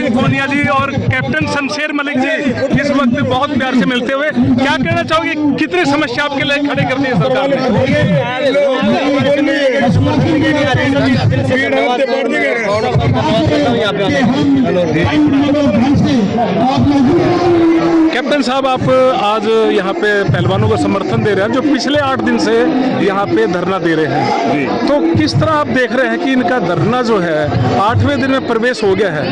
सिंह पूनिया जी और कैप्टन शमशेर मलिक जी इस वक्त बहुत प्यार से मिलते हुए, क्या कहना चाहोगे, कितनी समस्या आपके लिए खड़ी करती है सरकार ने? कैप्टन साहब, आप आज यहाँ पे पहलवानों को समर्थन दे रहे हैं जो पिछले 8 दिन से यहाँ पे धरना दे रहे हैं, तो किस तरह आप देख रहे हैं कि इनका धरना जो है 8वें दिन में प्रवेश हो गया है,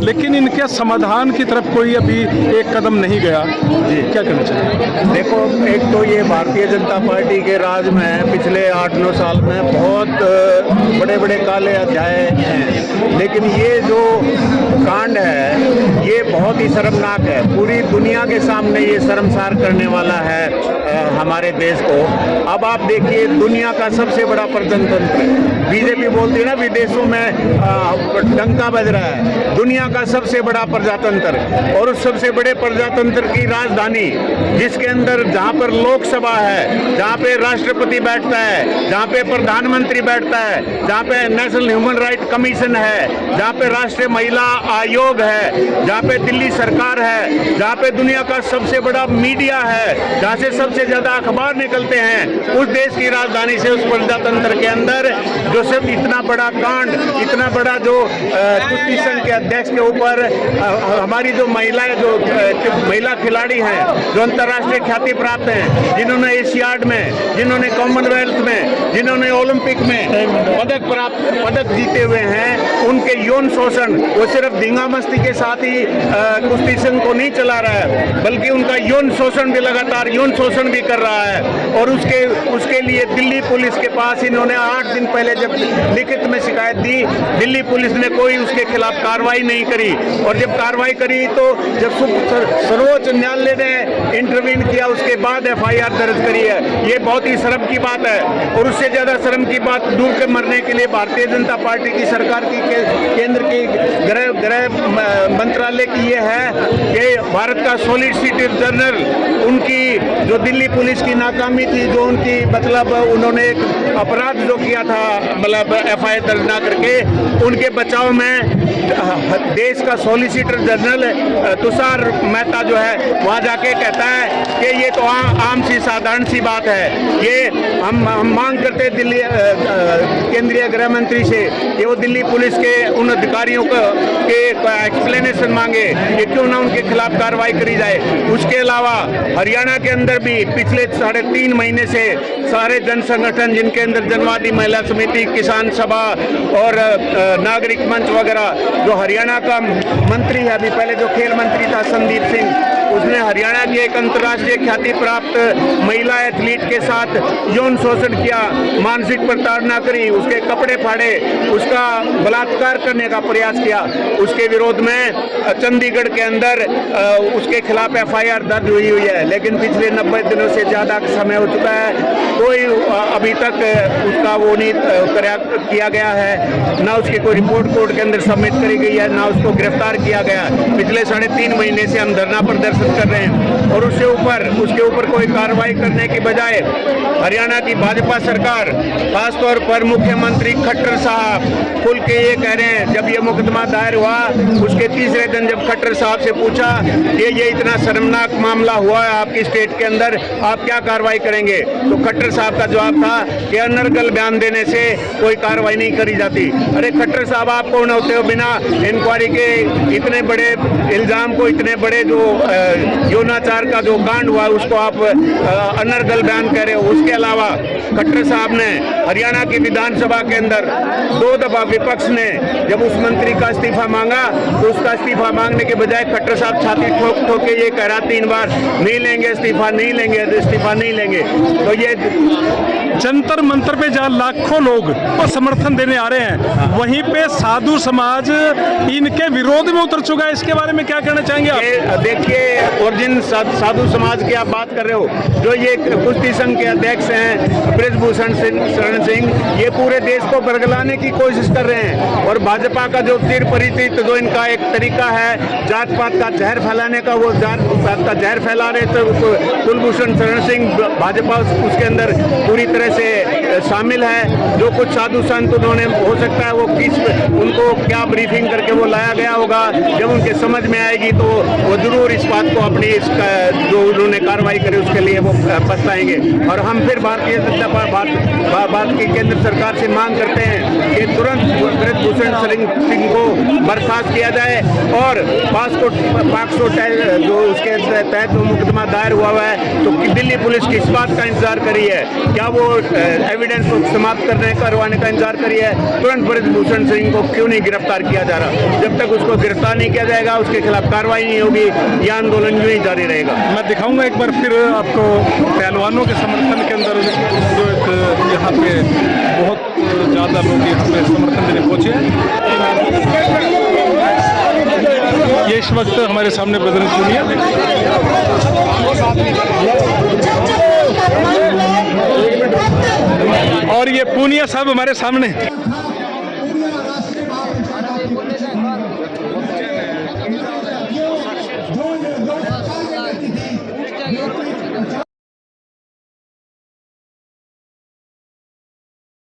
लेकिन इनके समाधान की तरफ कोई अभी एक कदम नहीं गया जी, क्या कहना चाहिए? देखो, एक तो ये भारतीय जनता पार्टी के राज में पिछले 8-9 साल में बहुत बड़े बड़े काले अध्याय हैं, लेकिन ये जो कांड है ये बहुत ही शर्मनाक है। पूरी दुनिया के सामने ये शर्मसार करने वाला है हमारे देश को। अब आप देखिए, दुनिया का सबसे बड़ा प्रजातंत्र, बीजेपी बोलती है ना विदेशों में डंका बज रहा है, दुनिया का सबसे बड़ा प्रजातंत्र, और उस सबसे बड़े प्रजातंत्र की राजधानी जिसके अंदर जहाँ पर लोकसभा है, जहाँ पे राष्ट्रपति बैठता है, जहाँ पे प्रधानमंत्री बैठता है, जहाँ पे नेशनल ह्यूमन राइट कमीशन है, जहाँ पे राष्ट्रीय महिला आयोग है, जहाँ पे दिल्ली सरकार है, जहाँ पे दुनिया का सबसे बड़ा मीडिया है, जहाँ से सबसे ज्यादा अखबार निकलते हैं, उस देश की राजधानी से, उस प्रजातंत्र के अंदर जो सब इतना बड़ा कांड, इतना बड़ा जो कुश्ती संघ के अध्यक्ष के ऊपर हमारी जो महिलाएं, जो महिला खिलाड़ी हैं, जो अंतर्राष्ट्रीय ख्याति प्राप्त हैं, जिन्होंने एशियाड में, जिन्होंने कॉमनवेल्थ में, जिन्होंने ओलंपिक में पदक जीते हुए हैं, उनके यौन शोषण, वो सिर्फ धींगा मस्ती के साथ ही कुश्ती संघ को नहीं चला रहा है, बल्कि उनका यौन शोषण भी लगातार यौन शोषण भी कर रहा है। और उसके लिए दिल्ली पुलिस के पास इन्होंने 8 दिन पहले जब लिखित में शिकायत दी, दिल्ली पुलिस ने कोई उसके खिलाफ कार्रवाई नहीं करी, और जब कार्रवाई करी तो जब सर्वोच्च न्यायालय ने इंटरवीन किया उसके बाद FIR दर्ज करी है। ये बहुत ही शर्म की बात है। और उससे ज्यादा शर्म की बात दूर के मरने के लिए भारतीय जनता पार्टी की सरकार की केंद्र की गृह मंत्रालय की ये है कि भारत का सॉलिसिटर जनरल, उनकी जो दिल्ली पुलिस की नाकामी थी, जो उनकी मतलब उन्होंने एक अपराध जो किया था, मतलब FIR दर्ज ना करके, उनके बचाव में देश का सॉलिसिटर जनरल तुषार मेहता जो है वहाँ जाके कहता है कि ये तो आम सी साधारण सी बात है। ये हम मांग करते दिल्ली केंद्रीय गृह मंत्री से कि वो दिल्ली पुलिस के उन अधिकारियों को एक्सप्लेनेशन मांगे कि क्यों ना उनके खिलाफ कार्रवाई करी जाए। उसके अलावा हरियाणा के अंदर भी पिछले 3.5 महीने से सारे जन संगठन, जिनके अंदर जनवादी महिला समिति, किसान सभा और नागरिक मंच वगैरह, जो हरियाणा का मंत्री है, अभी पहले जो खेल मंत्री था संदीप सिंह, उसने हरियाणा की एक अंतर्राष्ट्रीय ख्याति प्राप्त महिला एथलीट के साथ यौन शोषण किया, मानसिक प्रताड़ना करी, उसके कपड़े फाड़े, उसका बलात्कार करने का प्रयास किया। उसके विरोध में चंडीगढ़ के अंदर उसके खिलाफ FIR दर्ज हुई है, लेकिन पिछले 90 दिनों से ज़्यादा समय हो चुका है, कोई अभी तक उसका वो नहीं किया गया है, ना उसकी कोई रिपोर्ट कोर्ट के अंदर सबमिट करी गई है, ना उसको गिरफ्तार किया गया। पिछले 3.5 महीने से हम धरना प्रदर्शन कर रहे हैं, और उसके ऊपर कोई कार्रवाई करने की बजाय हरियाणा की भाजपा सरकार, खासतौर पर मुख्यमंत्री खट्टर साहब खुल के ये कह रहे हैं, जब ये मुकदमा दायर हुआ उसके तीसरे दिन जब खट्टर साहब से पूछा कि ये इतना शर्मनाक मामला हुआ है आपकी स्टेट के अंदर, आप क्या कार्रवाई करेंगे, तो खट्टर साहब का जवाब था कि अनर्गल बयान देने से कोई कार्रवाई नहीं करी जाती। अरे खट्टर साहब, आप कौन होते हो बिना इंक्वायरी के इतने बड़े इल्जाम को, इतने बड़े जो यौनाचार का जो कांड हुआ उसको आप अनर्गल बयान कह रहे हो। उसके अलावा खट्टर साहब ने हरियाणा की विधानसभा के अंदर 2 दफा विपक्ष ने जब उस मंत्री का इस्तीफा मांगा, तो उसका इस्तीफा मांगने के बजाय खट्टर साहब छाती ठोक ठोक के ये कह रहा 3 बार, नहीं लेंगे इस्तीफा, नहीं लेंगे इस्तीफा, नहीं लेंगे। तो ये जंतर मंतर पे जहाँ लाखों लोग तो समर्थन देने आ रहे हैं, वहीं पे साधु समाज इनके विरोध में उतर चुका है, इसके बारे में क्या कहना चाहेंगे आप? देखिए, और जिन साधु समाज की आप बात कर रहे हो, जो ये कुश्ती संघ के अध्यक्ष हैं ब्रिजभूषण शरण सिंह, ये पूरे देश को बरगलाने की कोशिश कर रहे हैं। और भाजपा का जो चिर परिचित जो इनका एक तरीका है जात पात का जहर फैलाने का, वो जात पात का जहर फैला रहे थे कुलभूषण शरण सिंह, भाजपा उसके अंदर पूरी तरह उसमें से शामिल है। जो कुछ साधु संत उन्होंने, हो सकता है वो उनको क्या ब्रीफिंग करके वो लाया गया होगा, जब उनके समझ में आएगी तो वो जरूर इस बात को अपनी जो उन्होंने कार्रवाई करी उसके लिए वो पछताएंगे। और हम फिर भारतीय जनता पार्टी भारत की केंद्र सरकार से मांग करते हैं कि तुरंत ब्रजभूषण सिंह को बर्खास्त किया जाए और पाक्सो जो उसके तहत मुकदमा दायर हुआ है, तो दिल्ली पुलिस किस बात का इंतजार करी है? क्या वो एविडेंस को समाप्त करवाने का इंतजार करी है? तुरंत ब्रजभूषण सिंह को क्यों नहीं गिरफ्तार किया जा रहा? जब तक उसको गिरफ्तार नहीं किया जाएगा, उसके खिलाफ कार्रवाई नहीं होगी, यह आंदोलन यूं ही जारी रहेगा। मैं दिखाऊंगा एक बार फिर आपको पहलवानों के समर्थन के अंदर जो एक यहाँ पे बहुत ज़्यादा लोग यहाँ पे समर्थन देने पहुँचे हैं। ये इस वक्त हमारे सामने बजरंग पूनिया, और ये पूनिया साहब हमारे सामने।